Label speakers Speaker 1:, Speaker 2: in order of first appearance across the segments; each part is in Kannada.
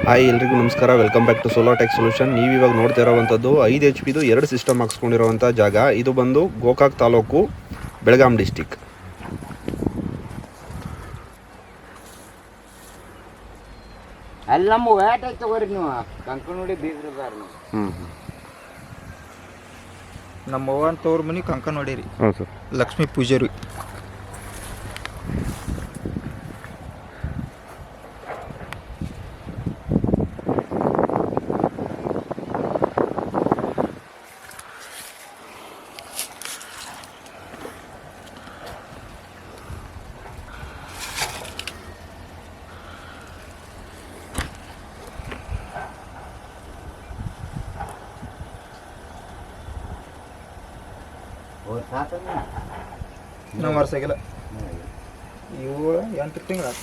Speaker 1: ಹಾಯ್ ಎಲ್ರಿಗೂ ನಮಸ್ಕಾರ, welcome back to solar tech solution. ನೀವು ಇವಾಗ ನೋಡ್ತಾ ಇರೋವಂಥದ್ದು 5 HP 2 ಸಿಸ್ಟಮ್ ಹಾಕ್ಸ್ಕೊಂಡಿರೋವಂಥ ಜಾಗ. ಇದು ಬಂದು ಗೋಕಾಕ್ ತಾಲೂಕು, ಬೆಳಗಾಂ ಡಿಸ್ಟಿಕ್.
Speaker 2: ಅಲ್ಲಿ ನಮ್ಮ ವ್ಯಾಟ್ ಆಯ್ತು ತಗೋರಿ ನೀವು ಕಂಕನೋಡಿ ಬೀಗ್ರದಾರ
Speaker 3: ನಮ್ಮ ಅವ್ವನ ತವ್ರ ಮನೆ ಕಂಕನವಾಡಿ ರೀ.
Speaker 1: ಹಾಂ ಸರ್.
Speaker 3: ಲಕ್ಷ್ಮೀ ಪೂಜಾರಿ. ನಮ್ಮ ವರ್ಷಾಗಿಲ್ಲ, 7-8 ತಿಂಗಳು ಆತ.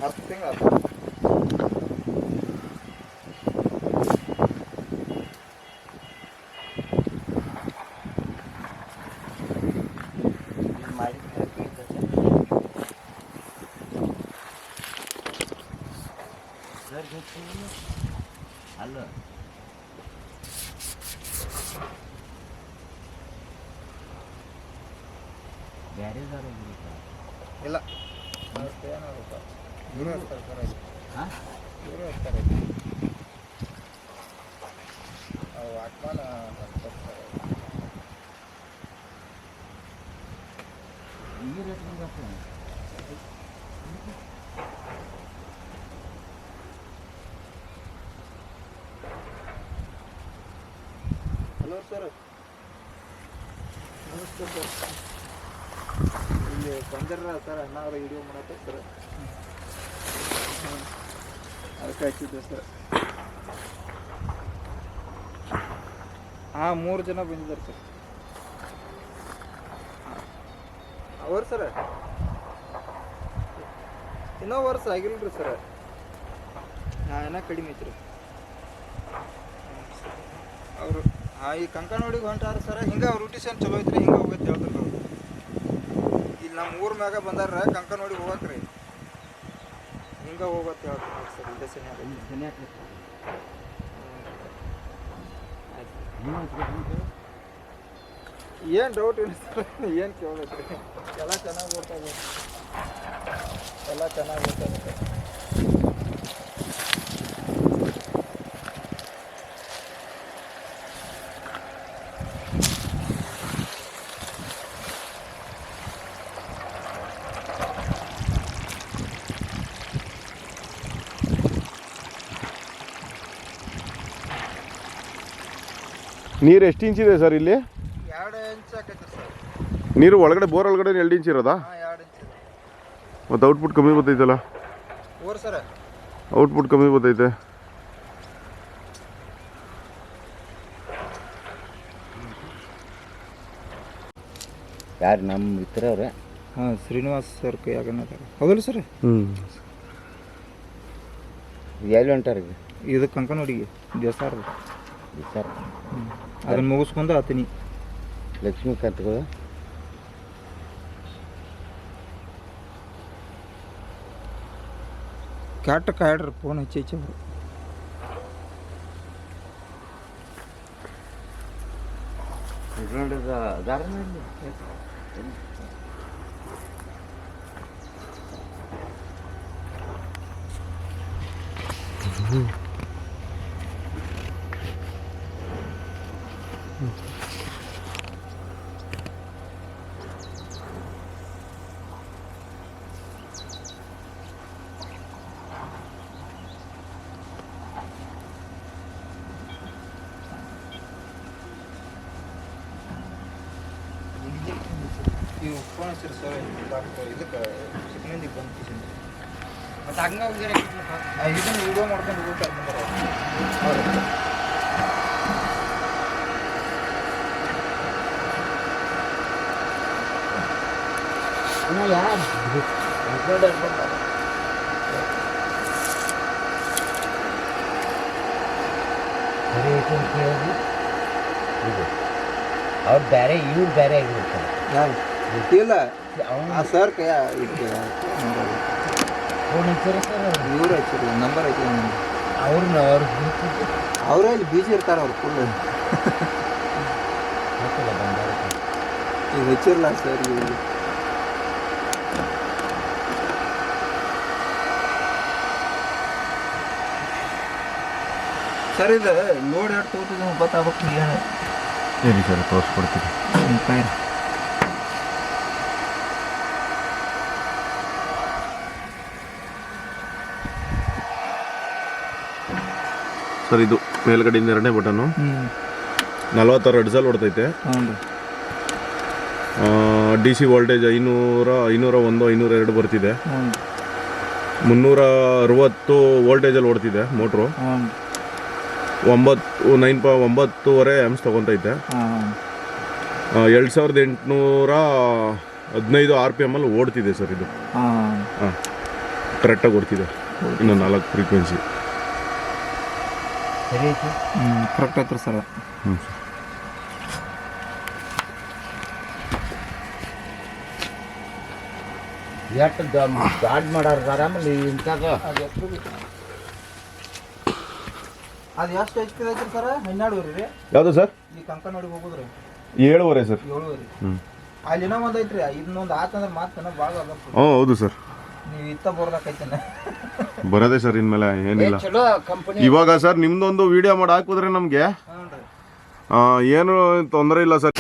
Speaker 3: 10 ತಿಂಗಳು ಆತ.
Speaker 2: ಅಲ್ಲ ಬೇರೆ
Speaker 3: ಇಲ್ಲ, ಇವರು ಇರ್ತಾರೆ. ವಾಟ್ಮಾನ ಹಲೋ ಸರ್, ನಮಸ್ತೆ ಸರ್. ಇಲ್ಲಿ ಬಂದಿರ ಸರ್, ಅಣ್ಣ ಅವ್ರ ವಿಡಿಯೋ ಮಾಡತ್ತೆ ಸರ್, ಅದಕ್ಕೆ ಹಚ್ಚಿದ್ದೆ ಸರ್. ಹಾಂ, 3 ಜನ ಬಂದಿದ್ದಾರೆ ಸರ್. ಅವ್ರು ಸರ ಇನ್ನೂ ವರ್ಷ ಆಗಿಲ್ರಿ ಸರ್, ಏನೋ ಕಡಿಮೆ ಐತ್ರಿ ಅವರು. ಈ ಕಂಕನವಾಡಿಗೆ ಹೊಂಟಾರ ಸರ. ಹಿಂಗೆ ಅವ್ರ ರೂಟೇಷನ್ ಚಲೋ ಐತ್ರಿ, ಹಿಂಗೆ ಹೋಗತ್ತೆ ಹೇಳ್ತಾರೆ ಅವ್ರು. ಇಲ್ಲಿ ನಮ್ಮ ಊರ ಮ್ಯಾಗ ಬಂದಾರ ಕಂಕನವಾಡಿಗೆ ಹೋಗಕ್ರಿ, ಹಿಂಗೆ ಹೋಗತ್ತೆ ಹೇಳ್ತಾರೆ ಸರ್. ಇದೇ ಸನಿ ಏನು ಡೌಟ್ ಇಲ್ಲ ಸರ್, ಏನು ಕೇಳಬೇಕ್ರಿ. ಎಲ್ಲ ಚೆನ್ನಾಗಿ ಗೊತ್ತಾಗುತ್ತೆ, ಎಲ್ಲ ಚೆನ್ನಾಗಿ ಗೊತ್ತಾಗುತ್ತೆ.
Speaker 1: ನೀರು ಎಷ್ಟು ಇಂಚ್ ಇದೆ ಸರ್ ಇಲ್ಲಿ?
Speaker 3: 2 ಇಂಚ್ ಆಕೈತೆ ಸರ್
Speaker 1: ನೀರು. ಒಳಗಡೆ ಬೋರ್ ಒಳಗಡೆ 2 ಇಂಚ್ ಇರೋದಾ?
Speaker 3: ಹಾಂ, 2 ಇಂಚ್ ಇದೆ.
Speaker 1: ಮತ್ತು ಔಟ್ಪುಟ್ ಕಮ್ಮಿ ಬರ್ತೈತಲ್ಲ?
Speaker 3: ಊರು ಸರ
Speaker 1: ಔಟ್ಪುಟ್ ಕಮ್ಮಿ ಬರ್ತೈತೆ.
Speaker 2: ಯಾರು ನಮ್ಮ ಮಿತ್ರ ಅವ್ರೆ?
Speaker 3: ಹಾಂ, ಶ್ರೀನಿವಾಸ್ ಸರ್ ಕೈಯಾಗನ ಹೌದಲ್ಲ ಸರ್?
Speaker 2: ಎಲ್ಲಿ ಹೊಂಟಾರ?
Speaker 3: ಇದು ಕಂಕನವಾಡಿಗೆ ದೇವಸ್ಥಾನ
Speaker 2: ಸರ್.
Speaker 3: ಅದನ್ನು ಮುಗಿಸ್ಕೊಂಡು ಆತೀನಿ.
Speaker 2: ಲಕ್ಷ್ಮೀಕಾಂತ್ಗಳು
Speaker 3: ಕ್ಯಾಟ ಕಾಯ್ಡ್ರಿ, ಫೋನ್ ಹಚ್ಚಿ ಅವರು. ಇವು ಫೋನ್ ಹಚ್ಚಿರಿ ಸರ್, ಇದಕ್ಕೆ ಚಿಕ್ಕಮಂದಿಗೆ ಬಂದು ಮತ್ತು ಹಂಗೆ ಇದನ್ನು ವಿಡಿಯೋ ಮಾಡ್ಕೊಂಡು ಹೋಗ್ತಾರೆ ಬಂದಾರ.
Speaker 2: ಅವ್ರು ಬೇರೆ, ಇವ್ರು ಬೇರೆ ಆಗಿರ್ತಾರೆ.
Speaker 3: ಯಾರು ಗೊತ್ತಿಲ್ಲ ಆ ಸರ್ ಕೈ ಇವ್ರು ಹಚ್ಚಿಲ್ಲ ನಂಬರ್ ಐತಿ ಅವರೇ ಇಲ್ಲಿ ಬೀಜಿ ಇರ್ತಾರೆ ಅವ್ರು ಫುಲ್ ಈಗ ಹಚ್ಚಿರಲ್ಲ ಸರ್ ಇವ್ರಿಗೆ ಸರ್ ಇದು ಲೋಡ್ ಎಷ್ಟು ತಗೋತಿದ್ವಿ ಗೊತ್ತಾಗ್ಬೇಕು ಏನು
Speaker 1: ಹೇಳಿ ಸರ್ ತೋರಿಸ್ಕೊಡ್ತೀನಿ ಸರ್ ಇದು ಮೇಲ್ಗಡೆಯಿಂದ 2ನೇ ಬಟನ್ನು 46 ಡಿಸಲ್ ಹೊಡ್ತೈತೆ.
Speaker 3: ಹ್ಞೂ
Speaker 1: ಡಿ ಸಿ ವೋಲ್ಟೇಜ್ 500, 501, 502 ಬರ್ತಿದೆ. 360 ವೋಲ್ಟೇಜಲ್ಲಿ ಓಡ್ತಿದೆ ಮೋಟ್ರು. 9.9 ಆ್ಯಮ್ಸ್ ತೊಗೊತೈತೆ. 2815 RPM ಅಲ್ಲಿ ಓಡ್ತಿದೆ ಸರ್ ಇದು. ಹಾಂ ಕರೆಕ್ಟಾಗಿ ಓಡ್ತಿದೆ. ಇನ್ನು 4 ಫ್ರೀಕ್ವೆನ್ಸಿ
Speaker 3: ಕರೆಕ್ಟ್ ಐತ್ರಿ ಸರ್.
Speaker 1: ಹ್ಞೂ
Speaker 2: ಎಷ್ಟು ಗಾಡ್ ಮಾಡಾರ ಸರ್. ಆಮೇಲೆ ಇಂಥದ್ದು
Speaker 3: ಅದು ಎಷ್ಟು ಎಚ್ ಪಿ ಐತ್ರಿ ಸರ್? 12 ರೀ.
Speaker 1: ಯಾವುದು ಸರ್?
Speaker 3: ಈ ಕಂಕನವಾಡಿಗೆ ಹೋಗುದ್ರಿ
Speaker 1: 7.5 ಸರ್.
Speaker 3: 7 ರೀ.
Speaker 1: ಹ್ಞೂ
Speaker 3: ಅಲ್ಲಿ ಇನ್ನೂ ಒಂದು ಐತ್ರಿ. ಇದನ್ನೊಂದು ಆತಂದ್ರೆ ಮಾತನ್ನ ಭಾಳ ಅದ.
Speaker 1: ಹ್ಞೂ ಹೌದು ಸರ್.
Speaker 3: ನೀವು ಇತ್ತ ಬರ್ದಾಕೈತೇನೆ
Speaker 1: ಬರೋದೇ ಸರ್ ಇನ್ಮೇಲೆ ಏನಿಲ್ಲ.
Speaker 2: ಚಲೋ ಕಂಪನಿ.
Speaker 1: ಇವಾಗ ಸರ್ ನಿಮ್ದೊಂದು ವಿಡಿಯೋ ಮಾಡಿ ಹಾಕಿದ್ರೆ ನಮಗೆ ಏನು ತೊಂದರೆ ಇಲ್ಲ ಸರ್.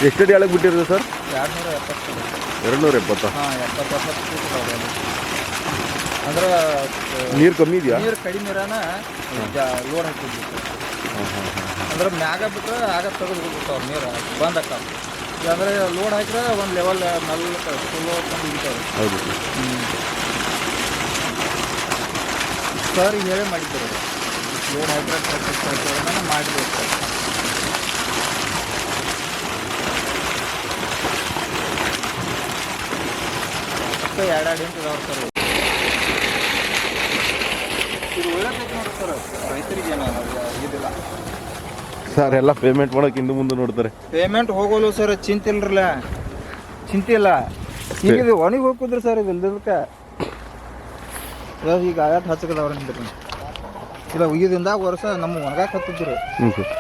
Speaker 1: ಎಷ್ಟು ಅಡಿ ಆಳಕ್ಕೆ ಬಿಟ್ಟಿರೋದು ಸರ್? 270.
Speaker 3: ಹಾಂ 70 ಅಂದ್ರೆ
Speaker 1: ನೀರು ಕಮ್ಮಿ ಇದೆಯಾ?
Speaker 3: ನೀರು ಕಡಿಮೆ ಇರೋಣ ಲೋಡ್ ಹಾಕಿದ್ವಿ ಅಂದ್ರೆ ಮ್ಯಾಗ ಬಿಟ್ಟರೆ ಆಗ ತೆಗೆದು ಹೋಗ್ಬಿಡ್ತಾವೆ ನೀರು ಬಂದ್ ಆಕಾವ. ಅಂದರೆ ಲೋಡ್ ಹಾಕಿದ್ರೆ ಒಂದು ಲೆವೆಲ್ ಫುಲ್ ತಂದು ಹಿಡಿತಾವೆ.
Speaker 1: ಹೌದು
Speaker 3: ಸರ್ ಈಗ ಹೇಳೇ ಮಾಡಿದ್ದಾರೆ ಲೋಡ್ ಹಾಕಿದ್ರೆ ಮಾಡಿದ್ರು ಸರ್. ಎರಡು ಇಂಟು ಇದಾವೆ ಸರ್. ಇದು ಒಳ್ಳೆದೈತೆ ನೋಡಿ ಸರ್. ರೈತರಿಗೆ ಏನು ಇದಿಲ್ಲ
Speaker 1: ಸರ್. ಎಲ್ಲ ಪೇಮೆಂಟ್ ಮಾಡೋಕೆ ಹಿಂದೆ ಮುಂದೆ ನೋಡ್ತಾರೆ.
Speaker 3: ಪೇಮೆಂಟ್ ಹೋಗೋಲ್ಲ ಸರ್. ಚಿಂತೆ ಇಲ್ರಲ್ಲ, ಚಿಂತೆ ಇಲ್ಲ. ಈಗ ಇದು ಒಣಗಿ ಹೋಗ್ತಿದ್ರಿ ಸರ್. ಇದು ಇಲ್ದಕ್ಕೆ ಈಗ ಆಯಾಟ್ ಹಚ್ಚಕದವ್ರ ನಿಂದ್ರಿ. ಇಲ್ಲ ಉಗಿದಿಂದ ವರ್ಷ ನಮ್ಮ ಒಣಗಾಕ್ ಹತ್ತಿದ್ರಿ.
Speaker 1: ಹ್ಞೂ ಸರ್.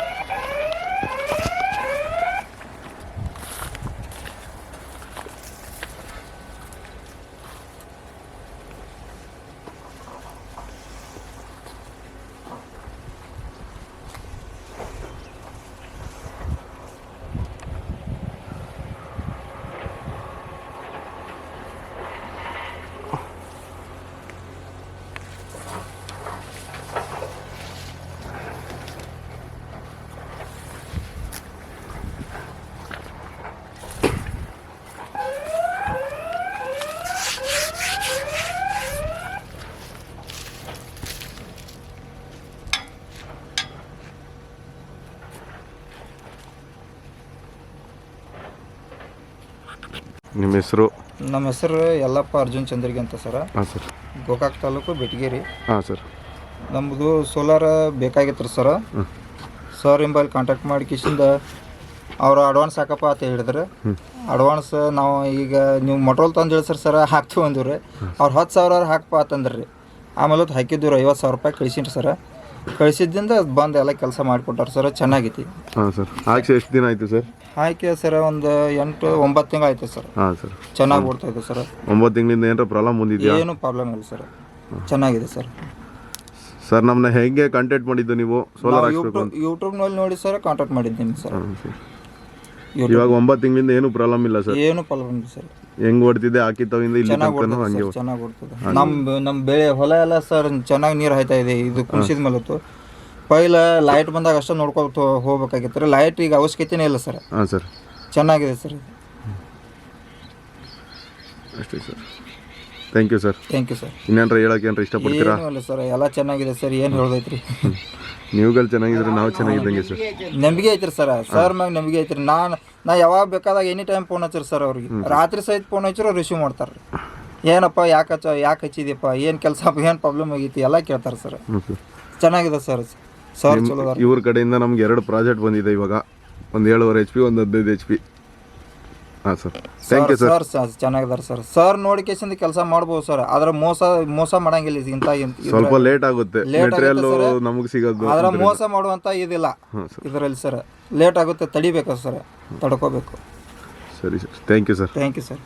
Speaker 1: ನಿಮ್ಮ ಹೆಸರು?
Speaker 3: ನಮ್ಮ ಹೆಸರು ಯಲ್ಲಪ್ಪ ಅರ್ಜುನ್ ಚಂದ್ರಿಗೆ ಅಂತ ಸರ್.
Speaker 1: ಹಾಂ ಸರ್.
Speaker 3: ಗೋಕಾಕ್ ತಾಲೂಕು ಬೆಟಗೇರಿ.
Speaker 1: ಹಾಂ ಸರ್.
Speaker 3: ನಮ್ಮದು ಸೋಲಾರ್ ಬೇಕಾಗಿತ್ತು ರೀ ಸರ್. ಸರ್ ಎಂಬಲ್ಲಿ ಕಾಂಟ್ಯಾಕ್ಟ್ ಮಾಡಿ ಕಿಶಿಂದ ಅವರು ಅಡ್ವಾನ್ಸ್ ಹಾಕಪ್ಪ ಅಂತ ಹೇಳಿದ್ರೆ ಅಡ್ವಾನ್ಸ್ ನಾವು ಈಗ ನೀವು ಮೊಟ್ರೋಲ್ ತಂದು ಹೇಳಿ ಸರ್ ಹಾಕ್ತೀವಿ ಅಂದಿವ್ರಿ. ಅವ್ರು 10,000 ಹಾಕಪ್ಪ ಅಂತಂದ್ರಿ ರೀ. ಆಮೇಲೆ ಹೊತ್ತು ಹಾಕಿದ್ದೀವಿ ರೀ. 50,000 ರೂಪಾಯಿ ಕಳಿಸಿನ್ರಿ ಸರ್. ಕಳಿಸಿದ್ದಿಂದ ಬಂದು ಎಲ್ಲ ಕೆಲಸ ಮಾಡಿಕೊಟ್ಟಾರ ಸರ್. ಚೆನ್ನಾಗೈತಿ.
Speaker 1: ಹಾಂ ಸರ್. ಹಾಕಿ ಎಷ್ಟು ದಿನ ಆಯಿತು ಸರ್?
Speaker 3: ಆಯ್ಕೆ ಸರ್ ಒಂದು 8-9 ತಿಂಗಳು ಆಯ್ತು ಸರ್.
Speaker 1: ಹಾಂ ಸರ್.
Speaker 3: ಚೆನ್ನಾಗಿ ಓಡ್ತಾಯಿದೆ ಸರ್.
Speaker 1: 9 ತಿಂಗಳಿಂದ ಏನಾರ ಪ್ರಾಬ್ಲಮ್ ಬಂದಿದೆಯಾ?
Speaker 3: ಏನೂ ಪ್ರಾಬ್ಲಮ್ ಇಲ್ಲ ಸರ್. ಚೆನ್ನಾಗಿದೆ ಸರ್.
Speaker 1: ಸರ್ ನಮ್ಮನ್ನ ಹೇಗೆ ಕಾಂಟ್ಯಾಕ್ಟ್ ಮಾಡಿದ್ದು ನೀವು? ಸೋಲಾರ್ ಹಾಕ್ಸ್ಬೇಕು ಅಂತ
Speaker 3: ಯೂಟ್ಯೂಬ್ನಲ್ಲಿ ನೋಡಿ ಸರ್ ಕಾಂಟ್ಯಾಕ್ಟ್ ಮಾಡಿದ್ದೀನಿ ಸರ್.
Speaker 1: ಇವಾಗ 9 ತಿಂಗಳಿಂದ ಏನು ಪ್ರಾಬ್ಲಮ್ ಇಲ್ಲ ಸರ್?
Speaker 3: ಏನು ಪ್ರಾಬ್ಲಮ್ ಇಲ್ಲ ಸರ್.
Speaker 1: ಹೆಂಗ್ ಓಡ್ತಿದೆ ಹಾಕಿತ್ತವಿಂದ ಇಲ್ಲಿ ತನಕನೂ ಹಂಗೆ
Speaker 3: ಚೆನ್ನಾಗಿ ಓಡ್ತದೆ. ನಮ್ಮ ಬೆಳೆ ಹೊಲ ಎಲ್ಲ ಸರ್ ಚೆನ್ನಾಗಿ ನೀರು ಹಾಯ್ತಾ ಇದೆ. ಇದು ಕುಣಿಸಿದ ಮೇಲೆ ಪೈಲ ಲೈಟ್ ಬಂದಾಗ ಅಷ್ಟೇ ನೋಡ್ಕೊತ ಹೋಗ್ಬೇಕಾಗಿತ್ತು ರೀ. ಲೈಟ್ ಈಗ ಅವಶ್ಯಕತೆನೇ ಇಲ್ಲ ಸರ್.
Speaker 1: ಹಾಂ ಸರ್.
Speaker 3: ಚೆನ್ನಾಗಿದೆ ಸರ್.
Speaker 1: ಅಷ್ಟೇ sir. Thank you sir.
Speaker 3: Thank you sir.
Speaker 1: ಇನ್ನೇನ್ರ ಹೇಳಕ್ಕೆ ಏನಾರ ಇಷ್ಟಪಡ್ತೀರಾ?
Speaker 3: ಏನೂ ಇಲ್ಲ ಸರ್, ಎಲ್ಲ ಚೆನ್ನಾಗಿದೆ ಸರ್, ಏನು ಹೇಳ್ದೈತ್ರಿ.
Speaker 1: ನೀವುಗಳು ಚೆನ್ನಾಗಿದ್ರೆ ನಾವು ಚೆನ್ನಾಗಿದ್ದಂಗೆ ಸರ್.
Speaker 3: ನಂಬಿಕೆ ಐತ್ರಿ ಸರ್, ಸರ್ ಮ್ಯಾಗ ನಂಬಿಕೆ ಐತ್ರಿ. ನಾ ಯಾವಾಗ ಬೇಕಾದಾಗ ಎನಿ ಟೈಮ್ ಫೋನ್ ಹಚ್ಚಿರಿ ಸರ್ ಅವ್ರಿಗೆ. ರಾತ್ರಿ ಸಹಿತ ಫೋನ್ ಹಚ್ಚಿರೋ ರಿಸೀವ್ ಮಾಡ್ತಾರೆ ರೀ. ಏನಪ್ಪ ಯಾಕೆ ಹಚ್ಚಿದಪ್ಪ, ಏನು ಕೆಲಸ, ಏನು ಪ್ರಾಬ್ಲಮ್ ಆಗೈತಿ ಎಲ್ಲ ಕೇಳ್ತಾರೆ ಸರ್. ಚೆನ್ನಾಗಿದೆ ಸರ್, ಸರ್ ಚಲೋ ಅದಾರ.
Speaker 1: ಇವ್ರ ಕಡೆಯಿಂದ ನಮ್ಗೆ 2 ಪ್ರಾಜೆಕ್ಟ್ ಬಂದಿದೆ ಇವಾಗ, ಒಂದು 7.5 HP, ಒಂದು 15 HP. ಹಾಂ sir, thank you sir.
Speaker 3: Sir ಚೆನ್ನಾಗಿದ್ದಾರೆ ಸರ್. ಸರ್ ನೋಡಿಕೇಸಿಂದ ಕೆಲಸ ಮಾಡ್ಬೋದು ಸರ್, ಆದ್ರೆ ಮೋಸ ಮಾಡಂಗಿಲ್ಲ.
Speaker 1: ಸ್ವಲ್ಪ ಲೇಟ್ ಆಗುತ್ತೆ, ಮೆಟೀರಿಯಲ್ ನಮಗೆ ಸಿಗೋದು.
Speaker 3: ಆದ್ರೆ ಮೋಸ ಮಾಡುವಂತ ಇದಿಲ್ಲ ಇದರಲ್ಲಿ ಸರ್. ಲೇಟ್ ಆಗುತ್ತೆ, ತಡಿಬೇಕು ಸರ್, ತಡ್ಕೋಬೇಕು.
Speaker 1: ಸರಿ sir, thank you sir.
Speaker 3: Thank you sir.